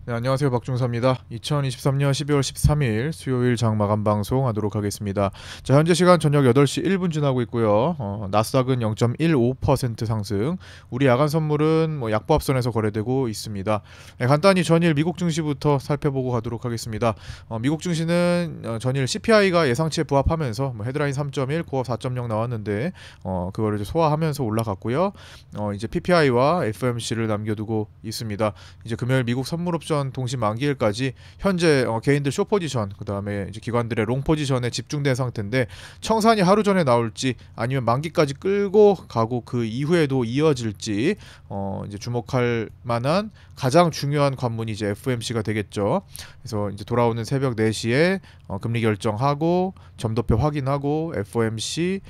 네, 안녕하세요. 박중서입니다. 2023년 12월 13일 수요일 장마감 방송 하도록 하겠습니다. 자, 현재 시간 저녁 8시 1분 지나고 있고요. 나스닥은 0.15% 상승. 우리 야간 선물은 약보합선에서 거래되고 있습니다. 네, 간단히 전일 미국 증시부터 살펴보고 가도록 하겠습니다. 미국 증시는 전일 CPI가 예상치에 부합하면서 헤드라인 3.1, 코어 4.0 나왔는데 그거를 이제 소화하면서 올라갔고요. 이제 PPI와 FOMC를 남겨두고 있습니다. 이제 금요일 미국 선물옵션 동시 만기일까지 현재 개인들 숏 포지션, 그다음에 이제 기관들의 롱 포지션에 집중된 상태인데, 청산이 하루 전에 나올지 아니면 만기까지 끌고 가고 그 이후에도 이어질지 이제 주목할 만한 가장 중요한 관문이 이제 FOMC가 되겠죠. 그래서 이제 돌아오는 새벽 4시에 금리 결정하고 점도표 확인하고 FOMC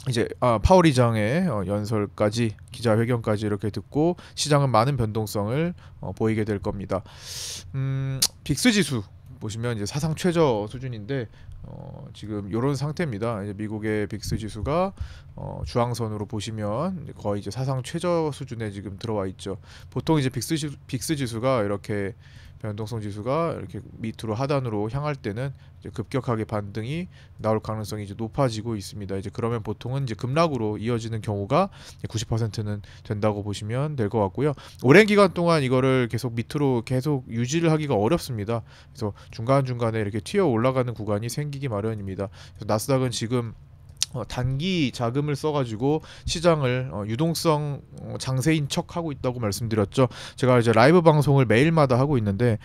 이제 파월 의장의 연설까지, 기자회견까지 이렇게 듣고 시장은 많은 변동성을 보이게 될 겁니다. 빅스 지수 보시면 이제 사상 최저 수준인데 지금 이런 상태입니다. 이제 미국의 빅스 지수가 주황선으로 보시면 거의 이제 사상 최저 수준에 지금 들어와 있죠. 보통 이제 빅스 지수가 이렇게 변동성 지수가 이렇게 밑으로 하단으로 향할 때는 이제 급격하게 반등이 나올 가능성이 이제 높아지고 있습니다. 이제 그러면 보통은 이제 급락으로 이어지는 경우가 90%는 된다고 보시면 될 것 같고요. 오랜 기간 동안 이거를 계속 밑으로 계속 유지를 하기가 어렵습니다. 그래서 중간중간에 이렇게 튀어 올라가는 구간이 생기기 마련입니다. 그래서 나스닥은 지금 단기 자금을 써가지고 시장을 유동성 장세인 척하고 있다고 말씀드렸죠. 제가 이제 라이브 방송을 매일마다 하고 있는데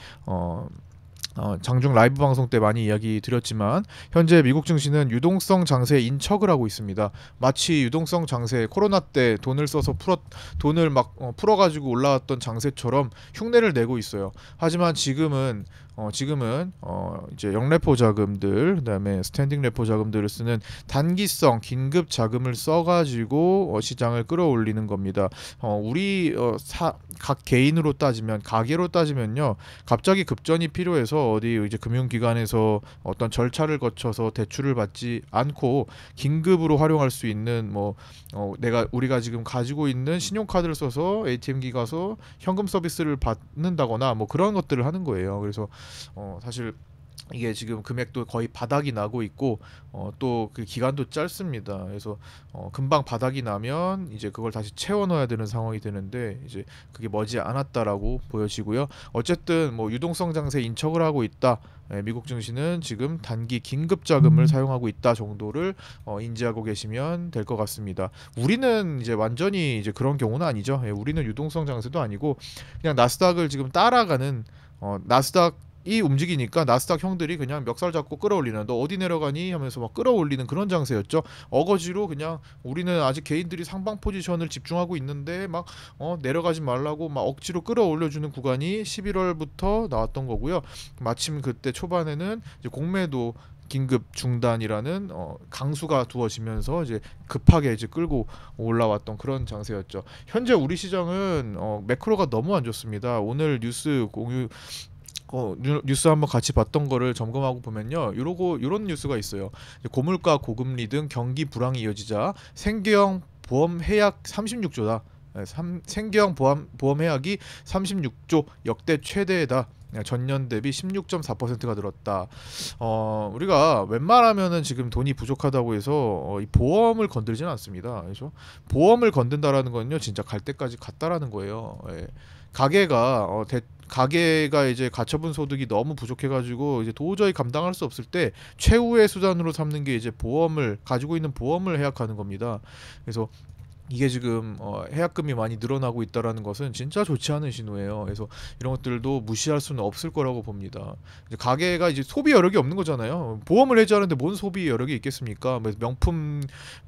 장중 라이브 방송 때 많이 이야기 드렸지만 현재 미국 증시는 유동성 장세 인척을 하고 있습니다. 마치 유동성 장세, 코로나 때 돈을 막 풀어가지고 올라왔던 장세처럼 흉내를 내고 있어요. 하지만 지금은 이제 영레포 자금들, 그다음에 스탠딩 레포 자금들을 쓰는 단기성 긴급 자금을 써가지고 시장을 끌어올리는 겁니다. 각 개인으로 따지면, 가계로 따지면요, 갑자기 급전이 필요해서 어디 이제 금융기관에서 어떤 절차를 거쳐서 대출을 받지 않고 긴급으로 활용할 수 있는 우리가 지금 가지고 있는 신용카드를 써서 ATM기 가서 현금 서비스를 받는다거나 그런 것들을 하는 거예요. 그래서 사실 이게 지금 금액도 거의 바닥이 나고 있고 또 그 기간도 짧습니다. 그래서 금방 바닥이 나면 이제 그걸 다시 채워 넣어야 되는 상황이 되는데, 이제 그게 머지 않았다라고 보여지고요. 어쨌든 유동성 장세 인척을 하고 있다. 미국 증시는 지금 단기 긴급 자금을 사용하고 있다 정도를 인지하고 계시면 될 것 같습니다. 우리는 이제 완전히 이제 그런 경우는 아니죠. 우리는 유동성 장세도 아니고 그냥 나스닥을 지금 따라가는, 나스닥이 움직이니까 나스닥 형들이 그냥 멱살 잡고 끌어올리는, 너 어디 내려가니 하면서 막 끌어올리는 그런 장세였죠. 어거지로 그냥 우리는 아직 개인들이 상방 포지션을 집중하고 있는데 막 내려가지 말라고 막 억지로 끌어올려주는 구간이 11월부터 나왔던 거고요. 마침 그때 초반에는 이제 공매도 긴급 중단이라는 강수가 두어지면서 이제 급하게 이제 끌고 올라왔던 그런 장세였죠. 현재 우리 시장은 매크로가 너무 안 좋습니다. 오늘 뉴스 한번 같이 봤던 거를 점검하고 보면요, 요런 뉴스가 있어요. 고물가, 고금리 등 경기 불황이 이어지자 생계형 보험 해약 36조다. 생계형 보험 해약이 36조, 역대 최대다. 전년 대비 16.4%가 늘었다. 우리가 웬만하면은 지금 돈이 부족하다고 해서 이 보험을 건들지는 않습니다. 그래서 보험을 건든다라는 건요, 진짜 갈 때까지 갔다라는 거예요. 예. 가게가 이제 가처분 소득이 너무 부족해가지고 이제 도저히 감당할 수 없을 때 최후의 수단으로 삼는 게 이제 가지고 있는 보험을 해약하는 겁니다. 그래서 이게 지금 해약금이 많이 늘어나고 있다라는 것은 진짜 좋지 않은 신호예요. 그래서 이런 것들도 무시할 수는 없을 거라고 봅니다. 이제 가게가 이제 소비 여력이 없는 거잖아요. 보험을 해지하는데 뭔 소비 여력이 있겠습니까?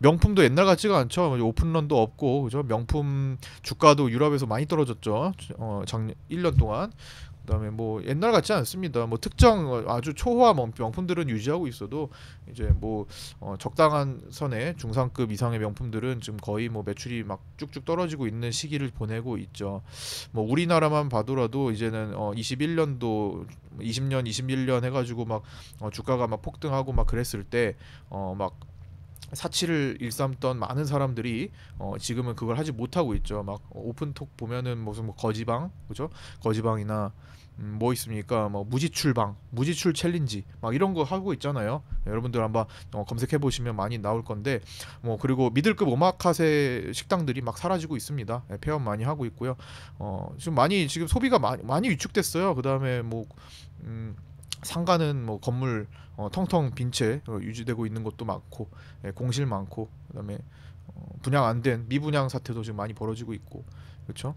명품도 옛날 같지가 않죠. 오픈런도 없고, 그죠? 명품 주가도 유럽에서 많이 떨어졌죠. 작년 1년 동안. 그다음에 옛날 같지 않습니다. 특정 아주 초호화 명품들은 유지하고 있어도 이제 적당한 선의 중상급 이상의 명품들은 지금 거의 매출이 막 쭉쭉 떨어지고 있는 시기를 보내고 있죠. 우리나라만 봐도라도 이제는 21년도 20년 21년 해가지고 막 주가가 막 폭등하고 막 그랬을 때 막 사치를 일삼던 많은 사람들이 지금은 그걸 하지 못하고 있죠. 막 오픈톡 보면은 무슨 뭐 거지방, 그죠? 거지방이나 뭐 있습니까? 뭐 무지출방, 무지출 챌린지 막 이런 거 하고 있잖아요. 여러분들 한번 검색해 보시면 많이 나올 건데, 뭐 그리고 미들급 오마카세 식당들이 막 사라지고 있습니다. 폐업 많이 하고 있고요. 지금 많이 지금 소비가 많이 위축됐어요. 그다음에 뭐 상가는 뭐 건물 텅텅 빈 채 유지되고 있는 것도 많고, 공실 많고, 그다음에 분양 안 된 미분양 사태도 지금 많이 벌어지고 있고, 그렇죠?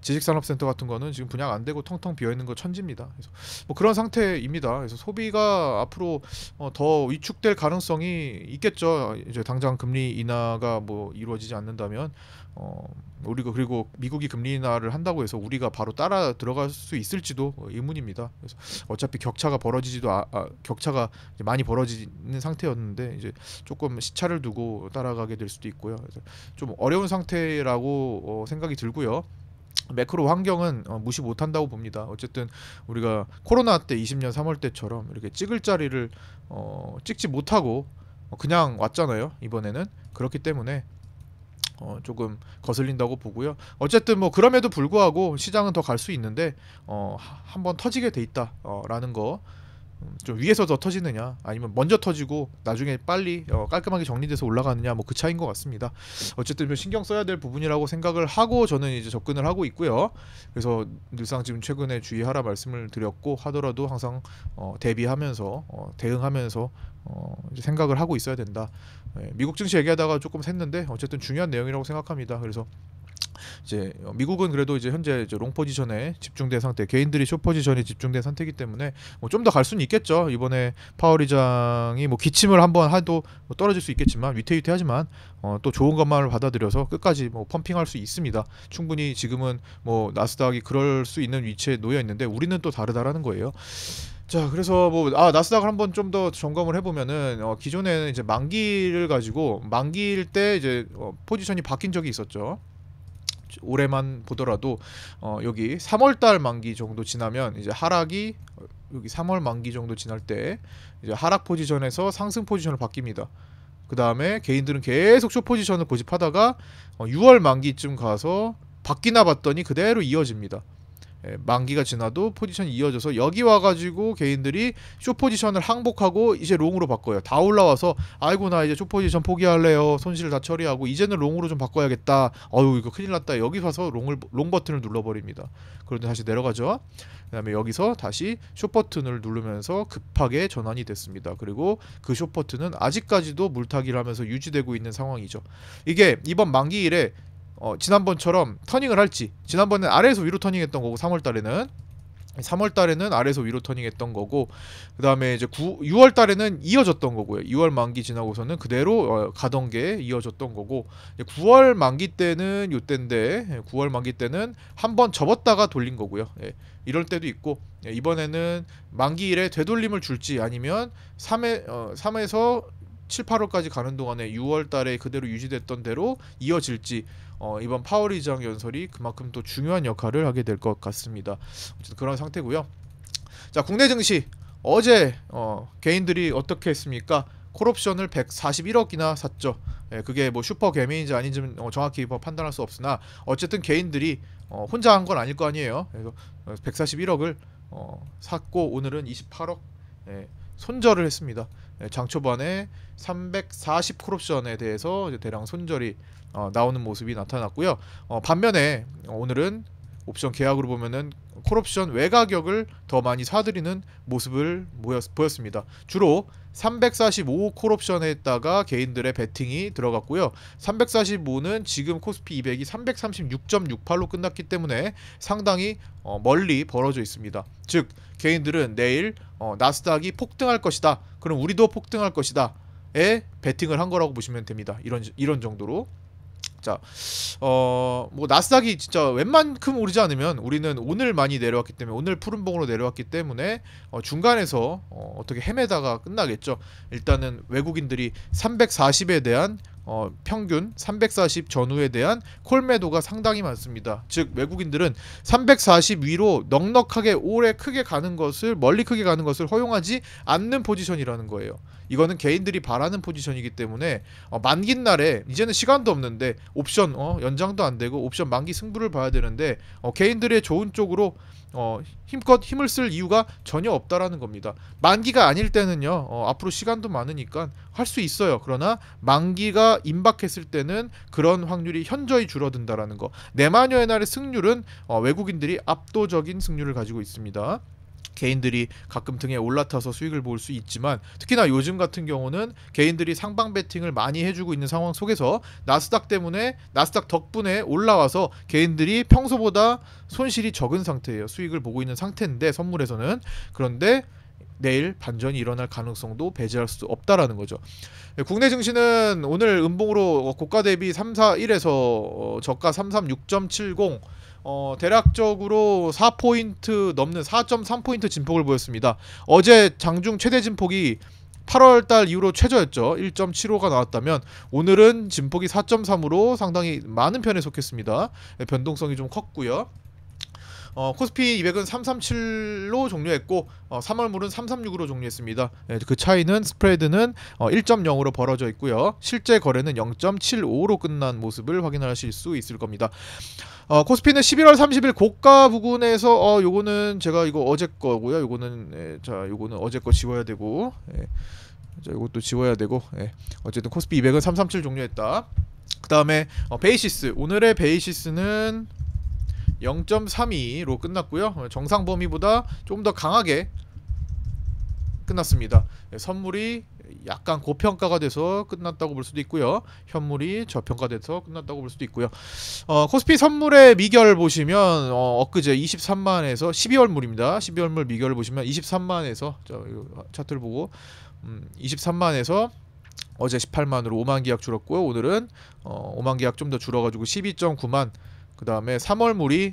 지식산업센터 같은 거는 지금 분양 안 되고 텅텅 비어 있는 거 천지입니다. 그래서 뭐 그런 상태입니다. 그래서 소비가 앞으로 더 위축될 가능성이 있겠죠. 이제 당장 금리 인하가 뭐 이루어지지 않는다면 우리가, 그리고 미국이 금리 인하를 한다고 해서 우리가 바로 따라 들어갈 수 있을지도 의문입니다. 그래서 어차피 격차가 벌어지지도 격차가 이제 많이 벌어지는 상태였는데 이제 조금 시차를 두고 따라가게 될 수도 있고요. 그래서 좀 어려운 상태라고 생각이 들고요. 매크로 환경은 무시 못한다고 봅니다. 어쨌든 우리가 코로나 때 20년 3월 때처럼 이렇게 찍을 자리를 찍지 못하고 그냥 왔잖아요. 이번에는 그렇기 때문에 조금 거슬린다고 보고요. 어쨌든 뭐 그럼에도 불구하고 시장은 더 갈 수 있는데 한번 터지게 돼 있다라는 거, 좀 위에서 더 터지느냐 아니면 먼저 터지고 나중에 빨리 깔끔하게 정리돼서 올라가느냐, 뭐 그 차이인 것 같습니다. 어쨌든 좀 신경 써야 될 부분이라고 생각을 하고 저는 이제 접근을 하고 있고요. 그래서 늘상 지금 최근에 주의하라 말씀을 드렸고, 하더라도 항상 대비하면서 대응하면서 이제 생각을 하고 있어야 된다. 미국 증시 얘기하다가 조금 샜는데 어쨌든 중요한 내용이라고 생각합니다. 그래서 이제 미국은 그래도 이제 현재 이제 롱 포지션에 집중된 상태, 개인들이 숏 포지션에 집중된 상태이기 때문에 뭐 좀 더 갈 수는 있겠죠. 이번에 파월 의장이 뭐 기침을 한번 해도 뭐 떨어질 수 있겠지만, 위태위태하지만 또 좋은 것만을 받아들여서 끝까지 뭐 펌핑할 수 있습니다. 충분히 지금은 뭐 나스닥이 그럴 수 있는 위치에 놓여 있는데 우리는 또 다르다라는 거예요. 자, 그래서 뭐 나스닥을 한번 좀 더 점검을 해보면은 기존에는 이제 만기를 가지고 만기일 때 이제 포지션이 바뀐 적이 있었죠. 올해만 보더라도 여기 3월달 만기 정도 지나면 이제 하락이, 여기 3월 만기 정도 지날 때 이제 하락 포지션에서 상승 포지션으로 바뀝니다. 그 다음에 개인들은 계속 숏 포지션을 고집하다가 6월 만기쯤 가서 바뀌나 봤더니 그대로 이어집니다. 만기가 지나도 포지션이 이어져서 여기 와가지고 개인들이 숏 포지션을 항복하고 이제 롱으로 바꿔요. 다 올라와서 아이고 나 이제 숏 포지션 포기할래요. 손실 다 처리하고 이제는 롱으로 좀 바꿔야겠다. 어유 이거 큰일 났다. 여기 와서 롱 버튼을 눌러버립니다. 그런데 다시 내려가죠. 그다음에 여기서 다시 숏 버튼을 누르면서 급하게 전환이 됐습니다. 그리고 그 숏 버튼은 아직까지도 물타기를 하면서 유지되고 있는 상황이죠. 이게 이번 만기일에 지난번처럼 터닝을 할지, 지난번엔 아래에서 위로 터닝했던 거고 3월달에는 아래에서 위로 터닝했던 거고, 그 다음에 이제 6월달에는 이어졌던 거고요. 6월 만기 지나고서는 그대로 가던 게 이어졌던 거고, 9월 만기 때는 요때인데 9월 만기 때는 한번 접었다가 돌린 거고요. 이럴 때도 있고, 이번에는 만기일에 되돌림을 줄지 아니면 3에서 7, 8월까지 가는 동안에 6월달에 그대로 유지됐던 대로 이어질지, 이번 파월 의장 연설이 그만큼 또 중요한 역할을 하게 될 것 같습니다. 어쨌든 그런 상태고요. 자, 국내 증시 어제 개인들이 어떻게 했습니까? 콜옵션을 141억이나 샀죠. 그게 뭐 슈퍼 개미인지 아닌지 정확히 판단할 수 없으나 어쨌든 개인들이 혼자 한 건 아닐 거 아니에요. 그래서 141억을 샀고 오늘은 28억 손절을 했습니다. 장 초반에 340 콜옵션에 대해서 이제 대량 손절이 나오는 모습이 나타났고요. 반면에 오늘은 옵션 계약으로 보면은 콜옵션 외가격을 더 많이 사들이는 모습을 보였습니다. 주로 345 콜옵션에다가 개인들의 베팅이 들어갔고요. 345는 지금 코스피 200이 336.68로 끝났기 때문에 상당히 멀리 벌어져 있습니다. 즉 개인들은 내일 나스닥이 폭등할 것이다. 그럼 우리도 폭등할 것이다에 베팅을 한 거라고 보시면 됩니다. 이런 정도로. 자, 뭐 나스닥이 진짜 웬만큼 오르지 않으면 우리는 오늘 많이 내려왔기 때문에, 오늘 푸른봉으로 내려왔기 때문에 중간에서 어떻게 헤매다가 끝나겠죠. 일단은 외국인들이 340에 대한 평균 340 전후에 대한 콜 매도가 상당히 많습니다. 즉 외국인들은 340 위로 넉넉하게 오래 크게 가는 것을 멀리 크게 가는 것을 허용하지 않는 포지션이라는 거예요. 이거는 개인들이 바라는 포지션이기 때문에 만긴 날에 이제는 시간도 없는데 옵션 연장도 안 되고 옵션 만기 승부를 봐야 되는데 개인들의 좋은 쪽으로 힘껏 힘을 쓸 이유가 전혀 없다라는 겁니다. 만기가 아닐 때는요 앞으로 시간도 많으니까 할 수 있어요. 그러나 만기가 임박했을 때는 그런 확률이 현저히 줄어든다라는 거. 내마녀의 날의 승률은 외국인들이 압도적인 승률을 가지고 있습니다. 개인들이 가끔 등에 올라타서 수익을 볼 수 있지만 특히나 요즘 같은 경우는 개인들이 상방 베팅을 많이 해주고 있는 상황 속에서 나스닥 덕분에 올라와서 개인들이 평소보다 손실이 적은 상태예요. 수익을 보고 있는 상태인데 선물에서는. 그런데 내일 반전이 일어날 가능성도 배제할 수 없다라는 거죠. 국내 증시는 오늘 음봉으로 고가 대비 341에서 저가 336.70 대략적으로 4포인트 넘는 4.3포인트 진폭을 보였습니다. 어제 장중 최대 진폭이 8월달 이후로 최저였죠. 1.75가 나왔다면 오늘은 진폭이 4.3으로 상당히 많은 편에 속했습니다. 변동성이 좀 컸고요. 코스피 200은 337로 종료했고 3월물은 336으로 종료했습니다. 그 차이는 스프레드는 1.0으로 벌어져 있고요. 실제 거래는 0.75로 끝난 모습을 확인하실 수 있을 겁니다. 코스피는 11월 30일 고가 부근에서 요거는 제가 이거 어제 거고요. 요거는 요거는 어제 거 지워야 되고 자, 이것도 지워야 되고 어쨌든 코스피 200은 337 종료했다. 그 다음에 베이시스, 오늘의 베이시스는 0.32로 끝났고요. 정상 범위보다 조금 더 강하게 끝났습니다. 선물이 약간 고평가가 돼서 끝났다고 볼 수도 있고요. 현물이 저평가돼서 끝났다고 볼 수도 있고요. 코스피 선물의 미결 보시면 엊그제 23만에서 12월물입니다. 12월물 미결을 보시면 23만에서 차트를 보고 23만에서 어제 18만으로 5만 계약 줄었고요. 오늘은 5만 계약 좀 더 줄어가지고 12.9만. 그 다음에 3월물이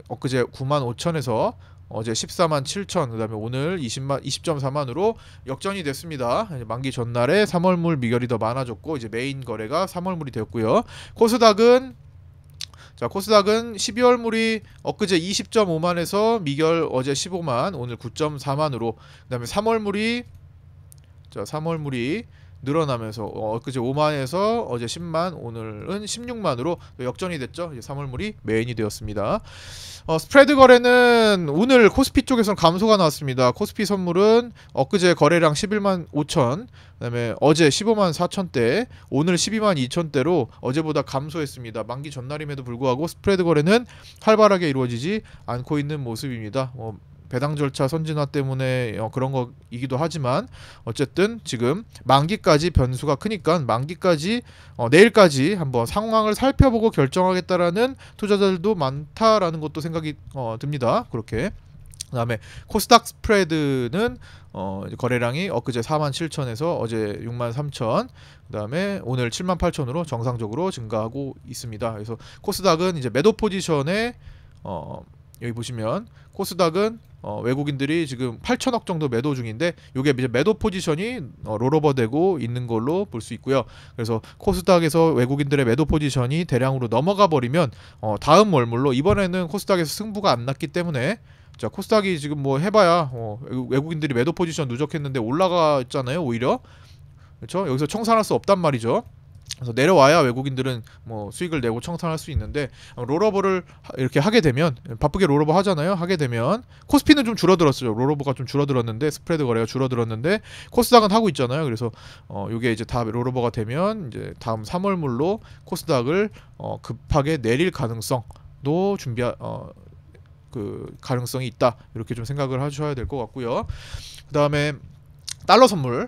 엊그제 9만 5천에서 어제 14만 7천, 그 다음에 오늘 20.4만으로 역전이 됐습니다. 만기 전날에 3월물 미결이 더 많아졌고 이제 메인 거래가 3월물이 되었고요. 코스닥은 12월물이 엊그제 20.5만에서 미결 어제 15만, 오늘 9.4만으로, 그 다음에 3월물이 늘어나면서 엊그제 5만에서 어제 10만, 오늘은 16만으로 역전이 됐죠. 이제 3월물이 메인이 되었습니다. 스프레드 거래는 오늘 코스피 쪽에서는 감소가 나왔습니다. 코스피 선물은 엊그제 거래량 11만 5천, 그다음에 어제 15만 4천대, 오늘 12만 2천대로 어제보다 감소했습니다. 만기 전날임에도 불구하고 스프레드 거래는 활발하게 이루어지지 않고 있는 모습입니다. 배당 절차 선진화 때문에 그런 거이기도 하지만 어쨌든 지금 만기까지 변수가 크니까 만기까지 내일까지 한번 상황을 살펴보고 결정하겠다라는 투자자들도 많다라는 것도 생각이 듭니다. 그렇게. 그다음에 코스닥 스프레드는 거래량이 엊그제 4만 7천에서 어제 6만 3천, 그다음에 오늘 7만 8천으로 정상적으로 증가하고 있습니다. 그래서 코스닥은 이제 매도 포지션에 여기 보시면 코스닥은 외국인들이 지금 8천억 정도 매도 중인데 이게 이제 매도 포지션이 롤오버 되고 있는 걸로 볼 수 있고요. 그래서 코스닥에서 외국인들의 매도 포지션이 대량으로 넘어가 버리면 다음 월물로 이번에는 코스닥에서 승부가 안 났기 때문에 자, 코스닥이 지금 뭐 해봐야 외국인들이 매도 포지션 누적했는데 올라갔잖아요. 오히려 그렇죠. 여기서 청산할 수 없단 말이죠. 그래서 내려와야 외국인들은 뭐 수익을 내고 청산할 수 있는데 롤오버를 이렇게 하게 되면 바쁘게 롤오버 하잖아요. 하게 되면 코스피는 좀 줄어들었어요. 롤오버가 좀 줄어들었는데 스프레드 거래가 줄어들었는데 코스닥은 하고 있잖아요. 그래서 이게 이제 다 롤오버가 되면 이제 다음 3월물로 코스닥을 급하게 내릴 가능성도 그 가능성이 있다. 이렇게 좀 생각을 하셔야 될 것 같고요. 그 다음에 달러 선물은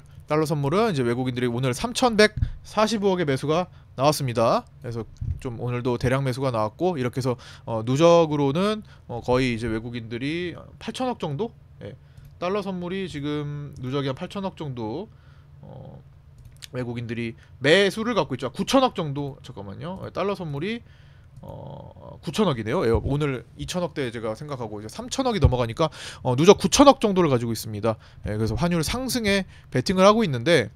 이제 외국인들이 오늘 3,145억의 매수가 나왔습니다. 그래서 좀 오늘도 대량 매수가 나왔고 이렇게 해서 누적으로는 거의 이제 외국인들이 8천억 정도, 달러 선물이 지금 누적이 한 8천억 정도 외국인들이 매수를 갖고 있죠. 9천억 정도, 잠깐만요. 달러 선물이 9천억이네요. 오늘 2천억대 제가 생각하고 이제 3천억이 넘어가니까 누적 9천억 정도를 가지고 있습니다. 그래서 환율 상승에 베팅을 하고 있는데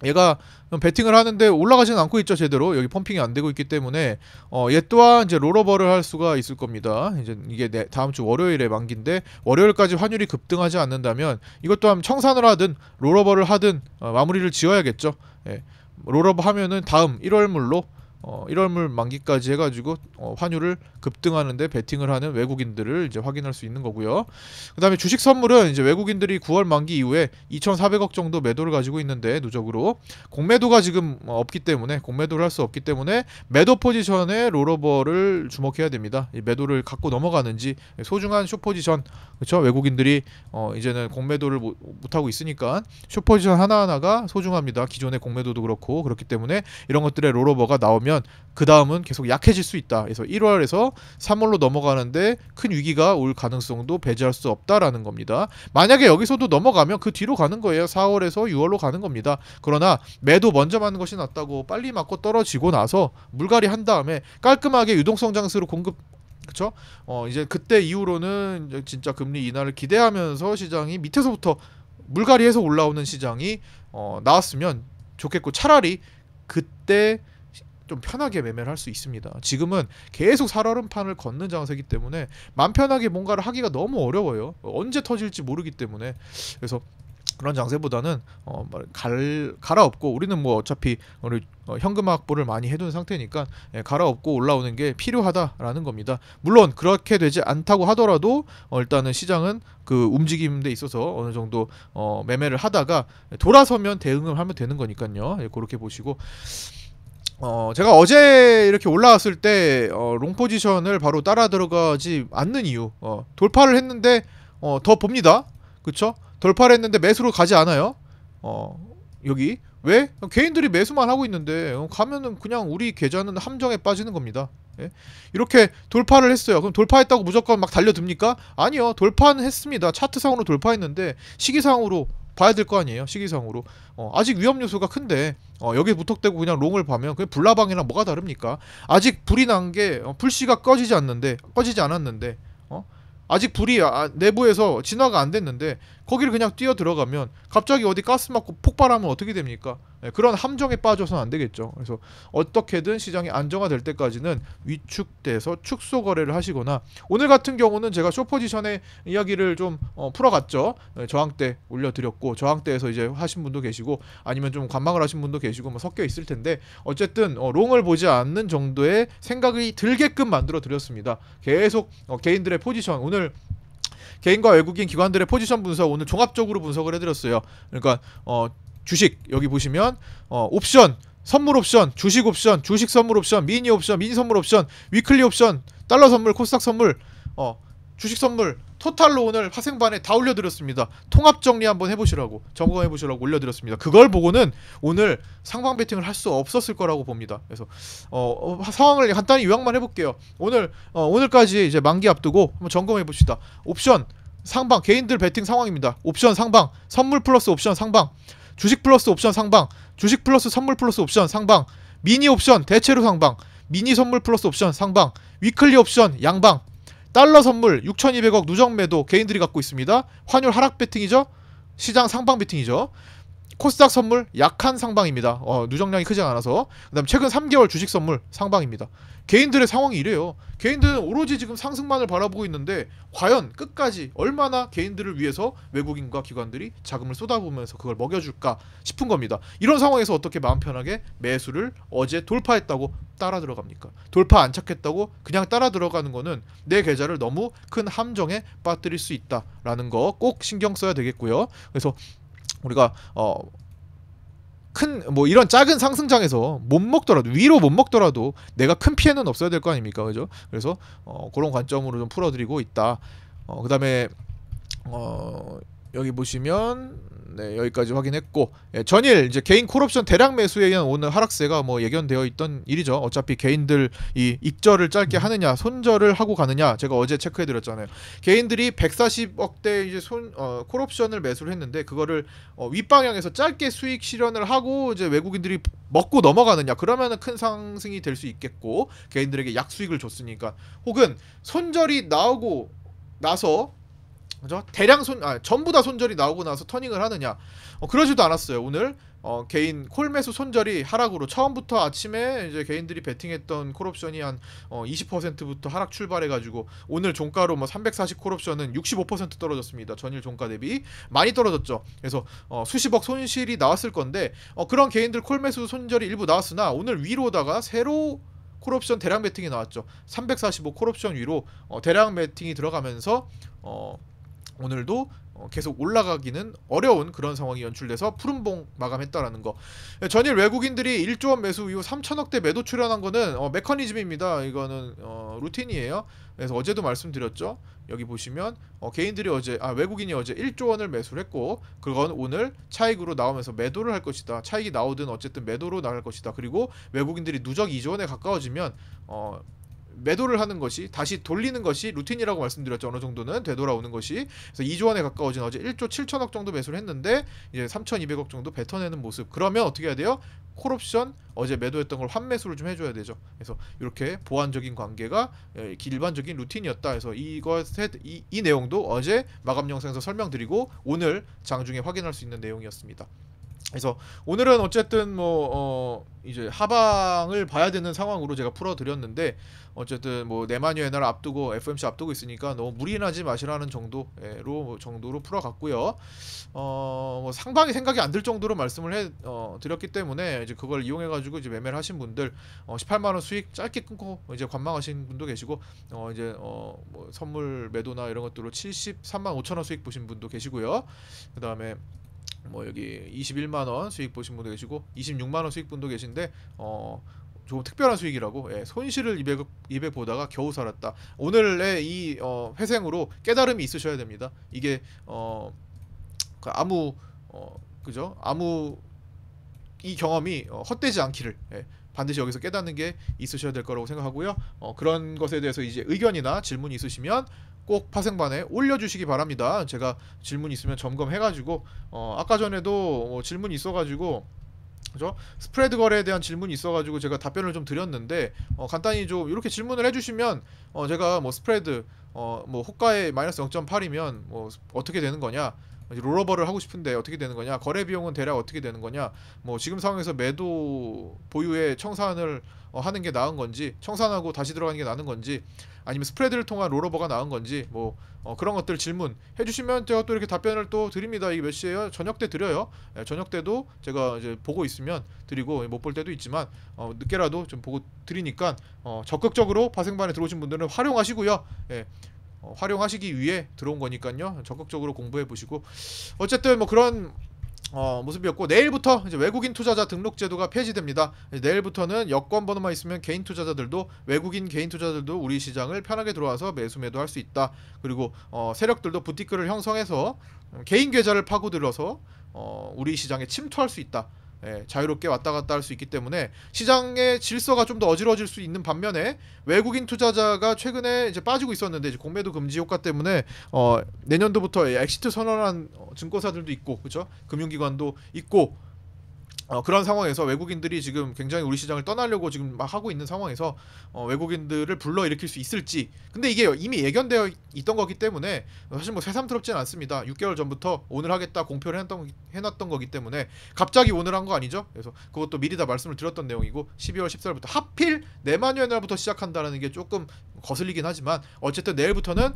얘가 배팅을 하는데 올라가지는 않고 있죠. 제대로 여기 펌핑이 안 되고 있기 때문에 얘 또한 이제 롤오버를 할 수가 있을 겁니다. 이제 이게 다음 주 월요일에 만기인데 월요일까지 환율이 급등하지 않는다면 이것 또한 청산을 하든 롤오버를 하든 마무리를 지어야겠죠. 예. 롤오버 하면은 다음 1월물로 1월물 만기까지 해가지고 환율을 급등하는데 베팅을 하는 외국인들을 이제 확인할 수 있는 거고요. 그다음에 주식 선물은 이제 외국인들이 9월 만기 이후에 2,400억 정도 매도를 가지고 있는데 누적으로 공매도가 지금 없기 때문에 공매도를 할 수 없기 때문에 매도 포지션에 롤오버를 주목해야 됩니다. 이 매도를 갖고 넘어가는지 소중한 숏 포지션 그렇죠? 외국인들이 이제는 공매도를 못 하고 있으니까 숏 포지션 하나하나가 소중합니다. 기존의 공매도도 그렇고 그렇기 때문에 이런 것들의 롤오버가 나오면 그 다음은 계속 약해질 수 있다. 그래서 1월에서 3월로 넘어가는데 큰 위기가 올 가능성도 배제할 수 없다라는 겁니다. 만약에 여기서도 넘어가면 그 뒤로 가는 거예요. 4월에서 6월로 가는 겁니다. 그러나 매도 먼저 맞는 것이 낫다고 빨리 맞고 떨어지고 나서 물갈이 한 다음에 깔끔하게 유동성 장세로 공급 그쵸? 이제 그때 이후로는 이제 진짜 금리 인하를 기대하면서 시장이 밑에서부터 물갈이해서 올라오는 시장이 나왔으면 좋겠고 차라리 그때 좀 편하게 매매를 할 수 있습니다. 지금은 계속 살얼음판을 걷는 장세이기 때문에 맘 편하게 뭔가를 하기가 너무 어려워요. 언제 터질지 모르기 때문에 그래서 그런 장세보다는 갈아엎고 우리는 뭐 어차피 우리 현금 확보를 많이 해둔 상태니까 갈아엎고 올라오는 게 필요하다라는 겁니다. 물론 그렇게 되지 않다고 하더라도 일단은 시장은 그 움직임에 있어서 어느 정도 매매를 하다가 돌아서면 대응을 하면 되는 거니까요. 그렇게 보시고 제가 어제 이렇게 올라왔을 때 롱 포지션을 바로 따라 들어가지 않는 이유 돌파를 했는데 더 봅니다. 그쵸? 돌파를 했는데 매수로 가지 않아요. 여기 왜? 개인들이 매수만 하고 있는데 가면은 그냥 우리 계좌는 함정에 빠지는 겁니다. 예? 이렇게 돌파를 했어요. 그럼 돌파했다고 무조건 막 달려듭니까? 아니요. 돌파는 했습니다. 차트상으로 돌파했는데 시기상으로 봐야 될 거 아니에요. 시기상으로 아직 위험 요소가 큰데 여기 무턱대고 그냥 롱을 봐면 그게 불나방이랑 뭐가 다릅니까? 아직 불이 난 게 불씨가 꺼지지 않았는데 아직 불이 내부에서 진화가 안 됐는데 거기를 그냥 뛰어 들어가면 갑자기 어디 가스 맞고 폭발하면 어떻게 됩니까? 그런 함정에 빠져서는 안 되겠죠. 그래서 어떻게든 시장이 안정화될 때까지는 위축돼서 축소 거래를 하시거나 오늘 같은 경우는 제가 숏 포지션의 이야기를 좀 풀어갔죠. 저항대 올려드렸고 저항대에서 이제 하신 분도 계시고 아니면 좀 관망을 하신 분도 계시고 뭐 섞여 있을 텐데 어쨌든 롱을 보지 않는 정도의 생각이 들게끔 만들어 드렸습니다. 계속 개인들의 포지션 오늘 개인과 외국인 기관들의 포지션 분석 오늘 종합적으로 분석을 해드렸어요. 그러니까 주식 여기 보시면 옵션, 선물 옵션, 주식 옵션, 주식 선물 옵션, 미니 옵션, 미니 선물 옵션, 위클리 옵션, 달러 선물, 코스닥 선물, 주식 선물 토탈로 오늘 화생반에 다 올려드렸습니다. 통합 정리 한번 해보시라고 점검해보시라고 올려드렸습니다. 그걸 보고는 오늘 상방 베팅을 할 수 없었을 거라고 봅니다. 그래서 상황을 간단히 요약만 해볼게요. 오늘까지 이제 만기 앞두고 한번 점검해봅시다. 옵션 상방 개인들 베팅 상황입니다. 옵션 상방, 선물 플러스 옵션 상방, 주식 플러스 옵션 상방, 주식 플러스 선물 플러스 옵션 상방, 미니 옵션 대체로 상방, 미니 선물 플러스 옵션 상방, 위클리 옵션 양방, 달러 선물 6,200억 누적 매도 개인들이 갖고 있습니다. 환율 하락 베팅이죠. 시장 상방 베팅이죠. 코스닥 선물 약한 상방입니다. 누적량이 크지 않아서. 그다음 최근 3개월 주식 선물 상방입니다. 개인들의 상황이 이래요. 개인들은 오로지 지금 상승만을 바라보고 있는데 과연 끝까지 얼마나 개인들을 위해서 외국인과 기관들이 자금을 쏟아부으면서 그걸 먹여줄까 싶은 겁니다. 이런 상황에서 어떻게 마음 편하게 매수를 어제 돌파했다고 따라 들어갑니까? 돌파 안 찾겠다고 그냥 따라 들어가는 거는 내 계좌를 너무 큰 함정에 빠뜨릴 수 있다라는 거 꼭 신경 써야 되겠고요. 그래서 우리가 큰 뭐 이런 작은 상승장에서 못 먹더라도 위로 못 먹더라도 내가 큰 피해는 없어야 될 거 아닙니까, 그죠? 그래서 그런 관점으로 좀 풀어드리고 있다. 그다음에 여기 보시면 네, 여기까지 확인했고 전일 이제 개인 콜옵션 대량 매수에 의한 오늘 하락세가 뭐 예견되어 있던 일이죠. 어차피 개인들 이 익절을 짧게 하느냐 손절을 하고 가느냐 제가 어제 체크해드렸잖아요. 개인들이 140억대 이제 콜옵션을 매수를 했는데 그거를 윗방향에서 짧게 수익 실현을 하고 이제 외국인들이 먹고 넘어가느냐 그러면은 큰 상승이 될 수 있겠고 개인들에게 약수익을 줬으니까 혹은 손절이 나오고 나서 그죠? 대량 전부 다 손절이 나오고 나서 터닝을 하느냐 그러지도 않았어요. 오늘 개인 콜매수 손절이 하락으로 처음부터 아침에 이제 개인들이 베팅했던 콜옵션이 한 20%부터 하락 출발해가지고 오늘 종가로 뭐 340 콜옵션은 65% 떨어졌습니다. 전일 종가 대비 많이 떨어졌죠. 그래서 수십억 손실이 나왔을 건데 그런 개인들 콜매수 손절이 일부 나왔으나 오늘 위로다가 새로 콜옵션 대량 베팅이 나왔죠. 345 콜옵션 위로 대량 베팅이 들어가면서 오늘도 계속 올라가기는 어려운 그런 상황이 연출돼서 푸른봉 마감했다라는 거. 전일 외국인들이 1조 원 매수 이후 3천억대 매도 출현한 거는 메커니즘입니다. 이거는 루틴이에요. 그래서 어제도 말씀드렸죠. 여기 보시면 개인들이 외국인이 어제 1조 원을 매수를 했고 그건 오늘 차익으로 나오면서 매도를 할 것이다. 차익이 나오든 어쨌든 매도로 나갈 것이다. 그리고 외국인들이 누적 2조 원에 가까워지면 매도를 하는 것이 다시 돌리는 것이 루틴이라고 말씀드렸죠. 어느 정도는 되돌아오는 것이. 그래서 2조 원에 가까워진 어제 1조 7천억 정도 매수를 했는데 이제 3,200억 정도 뱉어내는 모습. 그러면 어떻게 해야 돼요? 콜옵션 어제 매도했던 걸 환매수를 좀 해줘야 되죠. 그래서 이렇게 보완적인 관계가 일반적인 루틴이었다. 그래서 이 내용도 어제 마감 영상에서 설명드리고 오늘 장중에 확인할 수 있는 내용이었습니다. 그래서 오늘은 어쨌든 이제 하방을 봐야 되는 상황으로 제가 풀어드렸는데 어쨌든 네마뉴 엔화를 앞두고 FOMC 앞두고 있으니까 너무 무리하지 마시라는 정도로 풀어갔고요. 상방이 생각이 안 들 정도로 말씀을 드렸기 때문에 이제 그걸 이용해가지고 이제 매매를 하신 분들 18만 원 수익 짧게 끊고 이제 관망하신 분도 계시고 이제 선물 매도나 이런 것들로 73만 5천 원 수익 보신 분도 계시고요. 그 다음에 여기 21만원 수익 보신 분도 계시고 26만원 수익 분도 계신데 조금 특별한 수익이라고 손실을 200 보다가 겨우 살았다. 오늘의 이 회생으로 깨달음이 있으셔야 됩니다. 이게 그죠? 이 경험이 헛되지 않기를 반드시 여기서 깨닫는 게 있으셔야 될 거라고 생각하고요. 그런 것에 대해서 이제 의견이나 질문이 있으시면 꼭 파생반에 올려주시기 바랍니다. 제가 질문 있으면 점검해가지고 아까 전에도 질문이 있어가지고 그죠? 스프레드 거래에 대한 질문이 있어가지고 제가 답변을 좀 드렸는데 간단히 좀 이렇게 질문을 해주시면 제가 스프레드 호가에 마이너스 0.8이면 어떻게 되는 거냐, 롤오버를 하고 싶은데 어떻게 되는 거냐, 거래 비용은 대략 어떻게 되는 거냐, 지금 상황에서 매도 보유에 청산을 하는 게 나은 건지, 청산하고 다시 들어가는 게 나은 건지, 아니면 스프레드를 통한 롤오버가 나은 건지 그런 것들 질문 해주시면 제가 또 이렇게 답변을 또 드립니다. 이게 몇 시에요? 저녁 때 드려요. 저녁 때도 제가 이제 보고 있으면 드리고 못 볼 때도 있지만 늦게라도 좀 보고 드리니까 적극적으로 파생반에 들어오신 분들은 활용하시고요. 활용하시기 위해 들어온 거니까요. 적극적으로 공부해 보시고 어쨌든 그런 모습이었고, 내일부터 이제 외국인 투자자 등록 제도가 폐지됩니다. 내일부터는 여권 번호만 있으면 개인 투자자들도, 외국인 개인 투자자들도 우리 시장을 편하게 들어와서 매수 매도할 수 있다. 그리고 세력들도 부티크를 형성해서 개인 계좌를 파고들어서 우리 시장에 침투할 수 있다. 자유롭게 왔다 갔다 할 수 있기 때문에 시장의 질서가 좀 더 어지러워질 수 있는 반면에, 외국인 투자자가 최근에 이제 빠지고 있었는데 이제 공매도 금지 효과 때문에 내년도부터 엑시트 선언한 증권사들도 있고, 그렇죠? 금융기관도 있고, 그런 상황에서 외국인들이 지금 굉장히 우리 시장을 떠나려고 지금 막 하고 있는 상황에서 외국인들을 불러일으킬 수 있을지. 근데 이게 이미 예견되어 있던 거기 때문에 사실 새삼스럽지는 않습니다. 6개월 전부터 오늘 하겠다 공표를 해놨던 거기 때문에 갑자기 오늘 한 거 아니죠. 그래서 그것도 미리 다 말씀을 드렸던 내용이고, 12월 14일부터 하필 내마뉴 날부터 시작한다는 게 조금 거슬리긴 하지만 어쨌든 내일부터는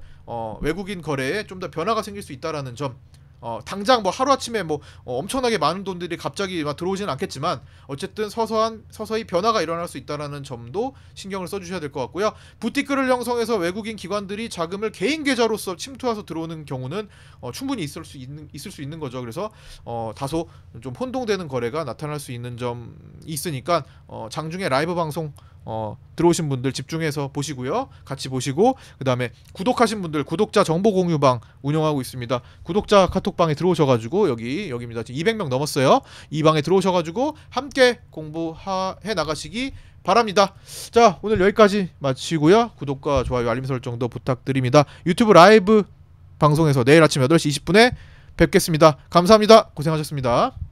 외국인 거래에 좀 더 변화가 생길 수 있다라는 점, 당장 하루아침에 엄청나게 많은 돈들이 갑자기 막 들어오지는 않겠지만 어쨌든 서서히 변화가 일어날 수 있다라는 점도 신경을 써주셔야 될 것 같고요. 부티크를 형성해서 외국인 기관들이 자금을 개인 계좌로서 침투해서 들어오는 경우는 충분히 있을 수 있는 거죠. 그래서 다소 좀 혼동되는 거래가 나타날 수 있는 점이 있으니까 장중에 라이브 방송 들어오신 분들 집중해서 보시고요. 같이 보시고, 그 다음에 구독하신 분들 구독자 정보 공유방 운영하고 있습니다. 구독자 카톡방에 들어오셔가지고 여기입니다. 지금 200명 넘었어요. 이 방에 들어오셔가지고 함께 공부해 나가시기 바랍니다. 자, 오늘 여기까지 마치고요. 구독과 좋아요, 알림 설정도 부탁드립니다. 유튜브 라이브 방송에서 내일 아침 8시 20분에 뵙겠습니다. 감사합니다. 고생하셨습니다.